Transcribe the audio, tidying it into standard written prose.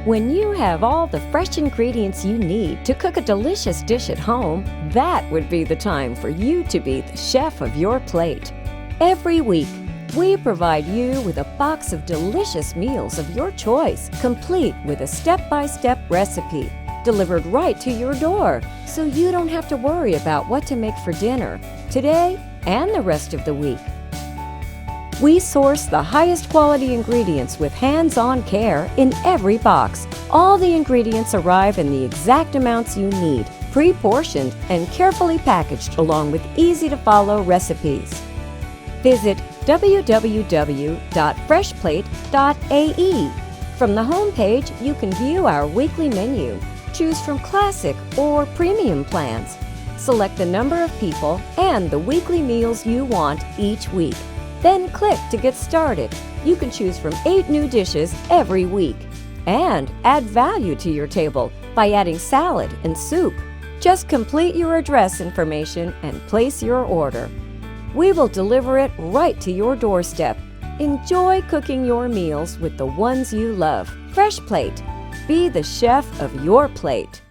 When you have all the fresh ingredients you need to cook a delicious dish at home, that would be the time for you to be the chef of your plate. Every week, we provide you with a box of delicious meals of your choice, complete with a step-by-step recipe, delivered right to your door, so you don't have to worry about what to make for dinner, today and the rest of the week. We source the highest quality ingredients with hands-on care in every box. All the ingredients arrive in the exact amounts you need, pre-portioned and carefully packaged along with easy-to-follow recipes. Visit www.freshplate.ae. From the home page, you can view our weekly menu, choose from classic or premium plans, select the number of people and the weekly meals you want each week. Then click to get started. You can choose from 8 new dishes every week and add value to your table by adding salad and soup. Just complete your address information and place your order. We will deliver it right to your doorstep. Enjoy cooking your meals with the ones you love. Fresh Plate. Be the chef of your plate.